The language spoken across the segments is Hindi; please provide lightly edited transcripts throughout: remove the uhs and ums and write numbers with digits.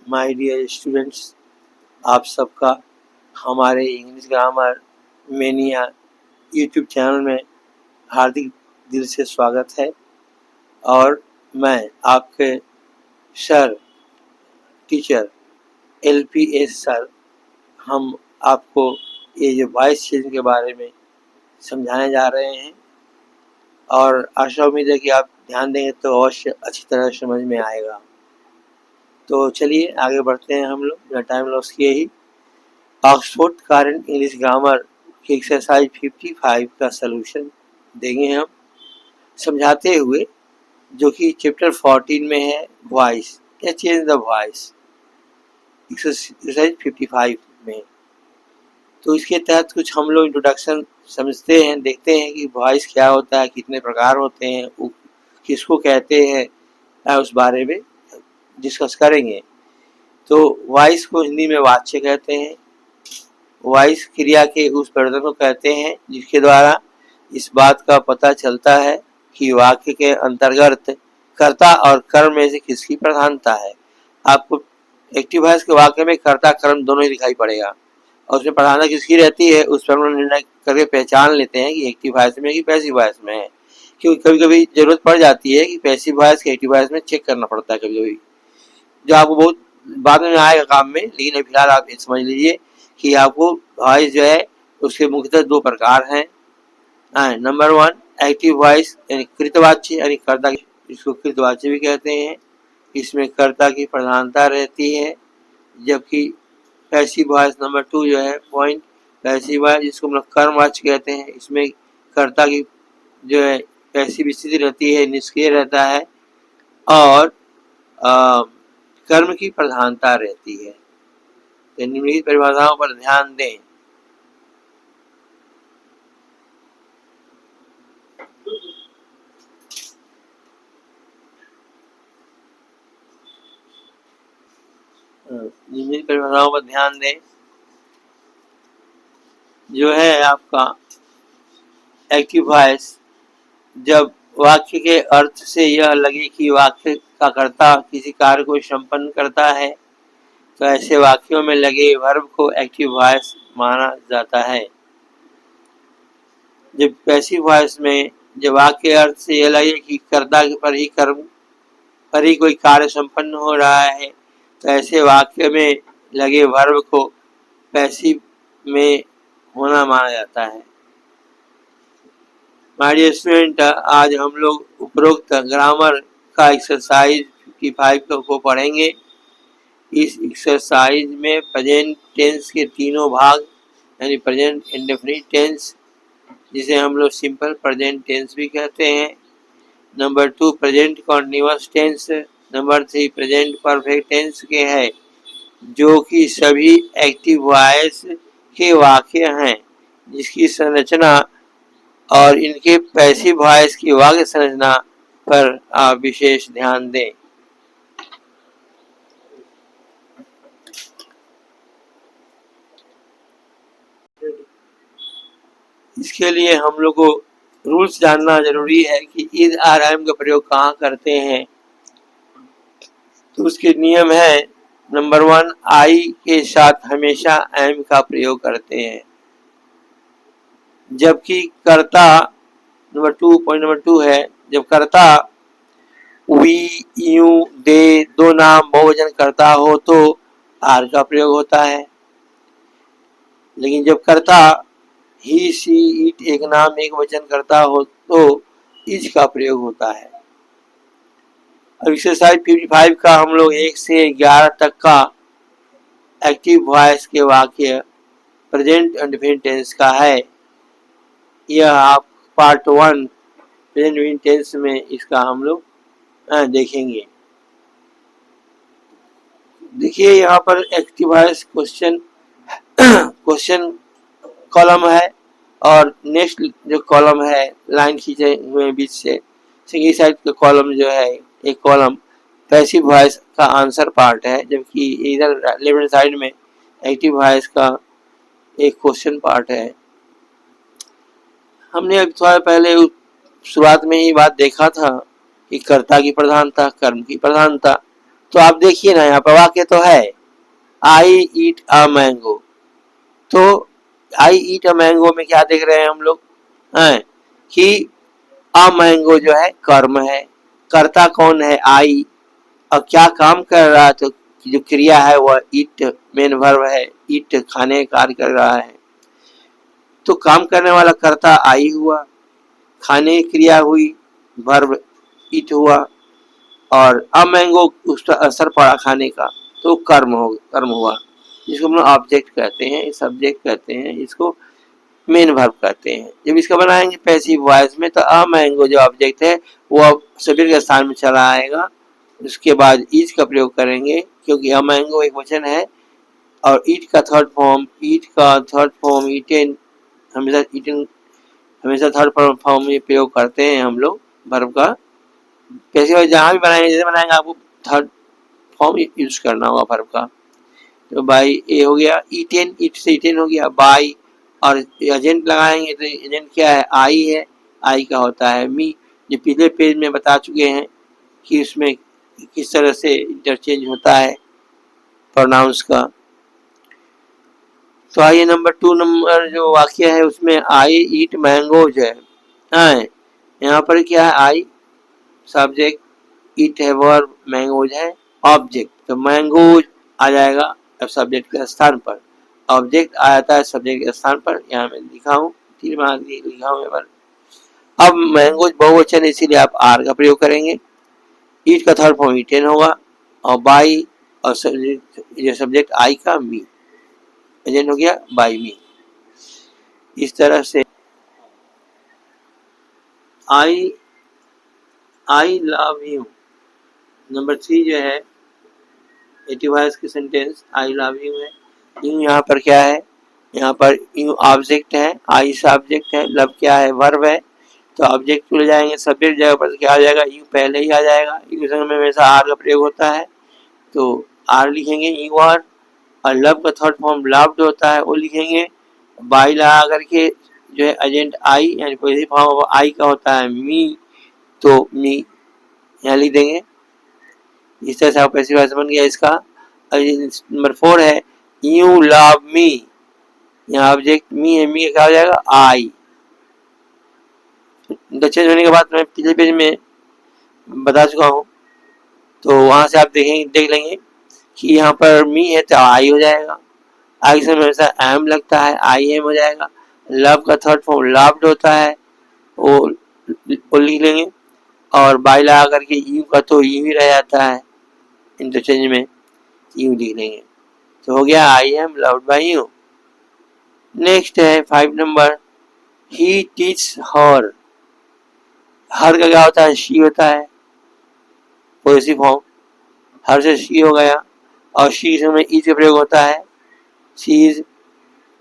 माय डियर स्टूडेंट्स, आप सबका हमारे English grammar mania YouTube channel में हार्दिक दिल से स्वागत है। और मैं आपके सर टीचर LPS सर, हम आपको ये जो वॉइस चेंज के बारे में समझाने जा रहे हैं और आशा उम्मीद है कि आप ध्यान देंगे तो अवश्य अच्छी तरह समझ में आएगा। तो चलिए आगे बढ़ते हैं हम लोग बिना टाइम लॉस किए ही। ऑक्सफोर्ड करंट इंग्लिश ग्रामर की एक्सरसाइज 55 का सलूशन देंगे हम समझाते हुए, जो कि चैप्टर 14 में है वॉइस या चेंज द वॉइस, एक्सरसाइज 55 में। तो इसके तहत कुछ हम लोग इंट्रोडक्शन समझते हैं, देखते हैं कि वॉइस क्या होता है, कितने प्रकार होते हैं, किसको कहते हैं, उस बारे में डिस्कस करेंगे। तो वॉइस को हिंदी में वाच्य कहते हैं। वॉइस क्रिया के उस परिवर्तन को कहते हैं जिसके द्वारा इस बात का पता चलता है कि वाक्य के अंतर्गत कर्ता और कर्म में से किसकी प्रधानता है। आपको एक्टिव वॉइस के वाक्य में कर्ता कर्म दोनों ही दिखाई पड़ेगा और उसमें प्रधानता किसकी रहती है उस पर हम निर्णय करके पहचान लेते हैं कि एक्टिव वॉइस में कि पैसिव वॉइस में है। क्योंकि कभी कभी जरूरत पड़ जाती है कि पैसिव वॉइस के एक्टिव वॉइस में चेक करना पड़ता है कभी कभी, जो आपको बहुत बाद में आएगा काम में, लेकिन फिलहाल आप ये समझ लीजिए कि आपको वॉइस जो है उसके मुख्यतः दो प्रकार हैं। नंबर 1 एक्टिव वॉइस यानी कृतवाच्य, यानी कर्ता, इसको कृतवाच्य भी कहते हैं। इसमें कर्ता की प्रधानता रहती है। जबकि पैसिव वॉइस नंबर 2 जो है पॉइंट, पैसिव वॉइस जिसको हम लोग कर्मवाच्य कहते हैं, इसमें कर्ता की जो है पैसिव स्थिति रहती है, निष्क्रिय रहता है और कर्म की प्रधानता रहती है। तो निम्नलिखित परिभाषाओं पर ध्यान दें। निम्नलिखित परिभाषाओं पर ध्यान दें। जो है आपका एक्टिव वॉइस, जब वाक्य के अर्थ से यह लगे कि वाक्य का कर्ता किसी कार्य को संपन्न करता है तो ऐसे वाक्यों में लगे वर्ब को एक्टिव वॉइस माना जाता है। जब पैसिव वॉइस में जब वाक्य के अर्थ से यह लगे कि कर्ता पर ही कर्म पर ही कोई कार्य संपन्न हो रहा है तो ऐसे वाक्य में लगे वर्ब को पैसिव में होना माना जाता है। माय डियर स्टूडेंट, आज हम लोग उपरोक्त ग्रामर का एक्सरसाइज 55 को पढ़ेंगे। इस एक्सरसाइज में प्रेजेंट टेंस के तीनों भाग यानी प्रेजेंट इंडेफिनिट टेंस, जिसे हम लोग सिंपल प्रेजेंट टेंस भी कहते हैं, number 2 present continuous tense, number 3 present perfect tense के है, जो कि सभी एक्टिव वॉइस के वाक्य हैं, जिसकी संरचना और इनके पैसिव वॉइस की वाक्य संरचना पर आप विशेष ध्यान दें। इसके लिए हम लोग को रूल्स जानना जरूरी है कि इज आर एम का प्रयोग कहाँ करते हैं। तो उसके नियम है, नंबर 1 आई के साथ हमेशा एम का प्रयोग करते हैं, जबकि कर्ता नंबर 2 पॉइंट नंबर 2 है, जब कर्ता वी यू दे दो नाम बहुवचन कर्ता हो तो आर का प्रयोग होता है, लेकिन जब कर्ता ही सी इट एक नाम एक वचन करता हो तो इज का प्रयोग होता है। अब एक्सरसाइज 55 का हम लोग 1 से 11 तक का एक्टिव वॉइस के वाक्य प्रेजेंट इंडेफिनिट टेंस का है। यह आप पार्ट 1 प्रेजेंट इंडेफिनिट टेंस में इसका हम लोग देखेंगे। देखिए यहाँ पर एक्टिव वॉइस क्वेश्चन कॉलम है और नेक्स्ट जो कॉलम है लाइन खींचे हुए बीच से सेकेंड साइड का कॉलम जो है एक कॉलम पैसिव वॉइस का आंसर पार्ट है, जबकि इधर लेफ्ट साइड में एक्टिव वॉइस का एक क्वेश्चन पार्ट है। हमने अभी थोड़ा पहले शुरुआत में ही बात देखा था कि कर्ता की प्रधानता कर्म की प्रधानता, तो आप देखिए ना, यहाँ पर वाक्य तो है आई ईट अ मैंगो। तो आई ईट अ मैंगो में क्या देख रहे हैं हम लोग हैं कि अ मैंगो जो है कर्म है, कर्ता कौन है आई, और क्या काम कर रहा है, तो जो क्रिया है वह ईट मेन वर्ब है, ईट खाने का कार्य कर रहा है। तो काम करने वाला कर्ता आई हुआ, खाने की क्रिया हुई, वर्ब ईट हुआ, और अब मैंगो उसका असर पड़ा खाने का, तो कर्म हुआ, जिसको हम लोग ऑब्जेक्ट कहते हैं, सब्जेक्ट कहते हैं, इसको मेन वर्ब कहते हैं। जब इसका बनाएंगे पैसिव वॉइस में, तो अ मैंगो जो ऑब्जेक्ट है वो अब सब्जेक्ट के स्थान में चला आएगा। उसके बाद ईट का प्रयोग करेंगे, क्योंकि अ मैंगो एक वचन है, और ईट का थर्ड फॉर्म ईटेन, हमेशा थर्ड फॉर्म में प्रयोग करते हैं हम लोग वर्ब का। पैसिव जहाँ भी बनाएंगे, जैसे बनाएंगे आपको थर्ड फॉर्म यूज करना होगा वर्ब का। तो बाई ए हो गया, ईटेन, ईट से ईटेन हो गया, बाई, और एजेंट लगाएंगे तो एजेंट क्या है, आई है, आई का होता है मी, जो पिछले पेज में बता चुके हैं कि उसमें किस तरह से इंटरचेंज होता है प्रोनाउंस का। तो आइए नंबर 2 नंबर जो वाक्य है उसमें आई ईट मैंगोज है। यहाँ पर क्या है, आई सब्जेक्ट, ईट है वर्ब, मैंगोज है ऑब्जेक्ट। तो मैंगोज आ जाएगा अब सब्जेक्ट के स्थान पर, ऑब्जेक्ट आ जाता है सब्जेक्ट के स्थान पर। यहाँ मैं लिखा हूँ, तीर मार लिखा हूँ यहाँ पर। अब मैंगोज बहुवचन, इसीलिए आप आर का प्रयोग करेंगे। ईट का थर्ड फॉर्म ईटेन होगा, और बाई, और ये सब्जेक्ट आई का मी, एजेंट हो गया बाई मी। इस तरह से आई लव यू, नंबर 3 जो है एटिवाइज की सेंटेंस आई लव यू है। यू यहाँ पर क्या है, यहाँ पर यू ऑब्जेक्ट है, आई सब्जेक्ट है, लव क्या है, वर्ब है। तो ऑब्जेक्ट चले जाएंगे, सब्जेक्ट जगह पर क्या आ जाएगा, यू पहले ही आ जाएगा। यू संग में हमेशा आर का प्रयोग होता है, तो आर लिखेंगे यू आर। और लव का थर्ड फॉर्म लव्ड होता है, वो लिखेंगे बाई लगा करके, जो है एजेंट आई, यानी पॉजिटिव फॉर्म आई का होता है मी, तो मी यहाँ लिख देंगे। इस तरह से आप पैसिव वॉइस बन गया इसका। नंबर 4 है यू लव मी, यहाँ ऑब्जेक्ट मी है, मी क्या हो जाएगा आई। चेंज होने के बाद मैं पिछले पेज में बता चुका हूँ, तो वहां से आप देख लेंगे कि यहाँ पर मी है तो आई हो जाएगा, आई से हमेशा एम लगता है, आई एम हो जाएगा। लव का थर्ड फॉर्म लव्ड होता है, वो लिख लेंगे, और बाई लगा करके यू का तो यू ही रह जाता है, इंटरचेंज में यू लिख लेंगे। तो हो गया I am loved by you. Next है 5 नंबर, ही टीच हर। हर का क्या होता है, शी होता है, पॉजिटिव फॉर्म, हर से शी हो गया, और शी में ई से प्रयोग होता है, शी इज।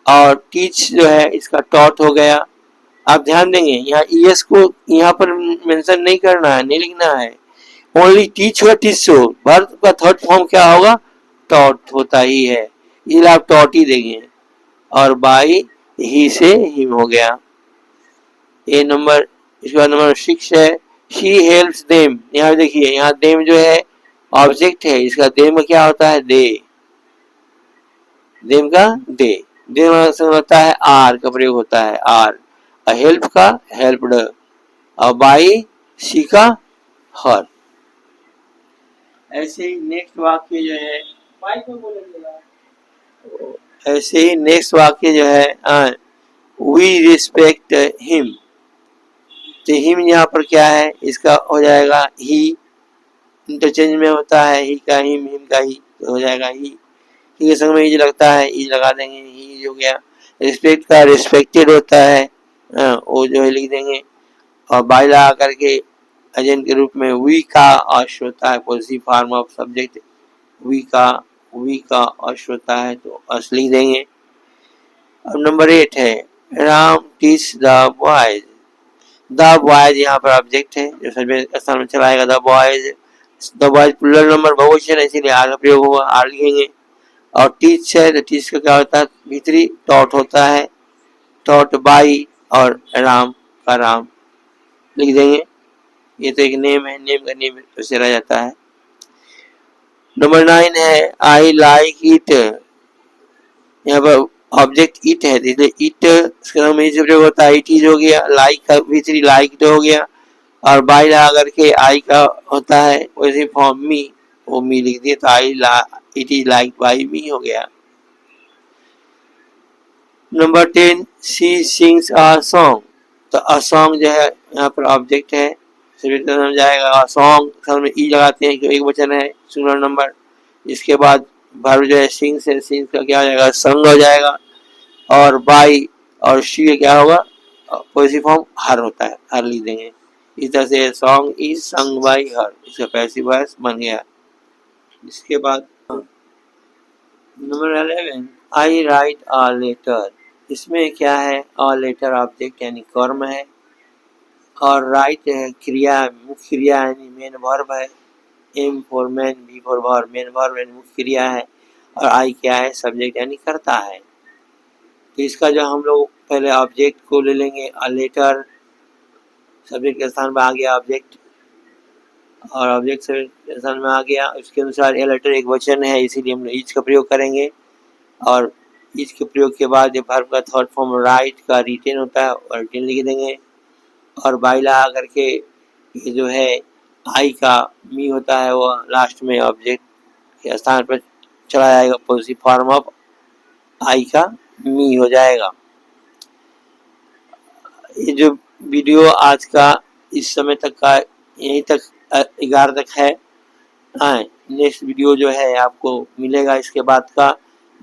और टीच जो है इसका टॉट हो गया। आप ध्यान देंगे यहाँ ईएस को यहाँ पर मेंशन नहीं करना है, नहीं लिखना है, ओनली टीच हो, टीच हो। वर्ब का थर्ड फॉर्म क्या होगा, टॉट होता ही है, इसलिए आप टॉट ही देंगे। और बाई ही से हिम हो गया। ये नंबर, इसके बाद नंबर 6 है शी हेल्प्स देम। यहाँ देखिए, यहाँ देम जो है ऑब्जेक्ट है, इसका देम का क्या होता है, दे, देम का दे, देम होता है आर का प्रयोग होता है, आर। हेल्प का हेल्प्ड, और बाई शी का हर। ऐसे ही नेक्स्ट वाक्य जो है, ऐसे ही नेक्स्ट वाक्य जो है वी रिस्पेक्ट हिम। तो हिम यहाँ पर क्या है, इसका हो जाएगा ही, इंटरचेंज में होता है, ही का हिम, हिम का ही, तो हो जाएगा ही के संग में इज लगता है, इज लगा देंगे, ही हो गया। रिस्पेक्ट का रिस्पेक्टेड होता है, वो जो है लिख देंगे, और बाई लगा करके एजेंट के रूप में वी का अश होता है, positive form of subject, V का अश होता है, तो अश लिख देंगे। अब नंबर 8 है Ram teach the boys. The boys यहाँ पर ऑब्जेक्ट है, जो सब्जेक्ट स्थान में चलाएगा, द बॉयज प्लूरल नंबर बहुवचन है, इसीलिए आर का प्रयोग होगा, आर लिखेंगे। और टीच है तो टीच का क्या होता है, भीतरी टॉट होता है, टॉट बाई, और राम का राम लिख देंगे। ये तो एक नेम है, नेम का नेम वैसे रह जाता है। नंबर 9 है आई लाइक इट। यहाँ पर ऑब्जेक्ट इट है, इसलिए इट इसका प्रयोग होता है, इट इज हो गया, लाइक का भी लाइक हो गया, और बाई लगा करके आई का होता है, वैसे फॉर्म मी, वो मी लिख दिए तो आई इट इज लाइक बाई मी हो गया। Number 10 she sings a song. तो अ सॉन्ग जो है यहाँ पर ऑब्जेक्ट है, समझ जाएगा। सॉन्ग सब में ई लगाते हैं क्योंकि एक वचन है सिंगुलर नंबर। इसके बाद वर्ब जो है सिंग्स है, सिंग्स का क्या हो जाएगा, संग हो जाएगा। और बाई और शी का क्या होगा, पॉजिटिव फॉर्म हर होता है, हर लिख देंगे। इस तरह से song is sung by her, इसका पैसिव वॉइस बन गया। इसके बाद number 11 I write a letter. इसमें क्या है, अ लेटर ऑब्जेक्ट यानी कर्म है, और राइट क्रिया, मुख्य क्रिया यानी मेन वर्ब है। M for man, B for verb, main verb यानी मुख्य क्रिया है, और आई क्या है, सब्जेक्ट यानी करता है। तो इसका जो हम लोग पहले ऑब्जेक्ट को ले लेंगे, अ लेटर सब्जेक्ट के स्थान में आ गया ऑब्जेक्ट, और ऑब्जेक्ट सब्जेक्ट के स्थान में आ गया। उसके अनुसार ए लेटर एक वचन है, इसीलिए हम ईच का प्रयोग करेंगे, और ईच के प्रयोग के बाद जो वर्ब का थर्ड फॉर्म राइट का रिटेन होता है, और रिटेन लिख देंगे। और बाई लगा करके ये जो है आई का मी होता है, वो लास्ट में ऑब्जेक्ट के स्थान पर चला जाएगा, पॉजिटिव फॉर्म ऑफ आई का मी हो जाएगा। ये जो वीडियो आज का इस समय तक का यहीं तक 11 तक है। नेक्स्ट वीडियो जो है आपको मिलेगा इसके बाद का।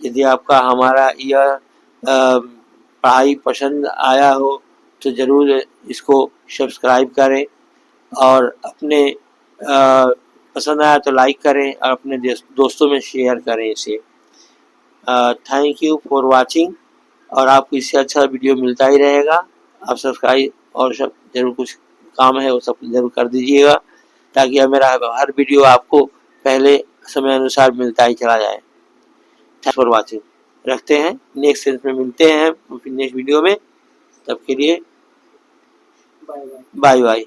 यदि आपका हमारा यह पढ़ाई पसंद आया हो तो ज़रूर इसको सब्सक्राइब करें, और अपने पसंद आया तो लाइक करें, और अपने दोस्तों में शेयर करें इसे। थैंक यू फॉर वाचिंग, और आपको इससे अच्छा वीडियो मिलता ही रहेगा। आप सब्सक्राइब और सब जरूर, कुछ काम है वो सब जरूर कर दीजिएगा, ताकि मेरा हर वीडियो आपको पहले समय अनुसार मिलता ही चला जाए। Thanks for watching. रखते हैं, नेक्स्ट सेंस में मिलते हैं नेक्स्ट वीडियो में। तब के लिए बाय बाय।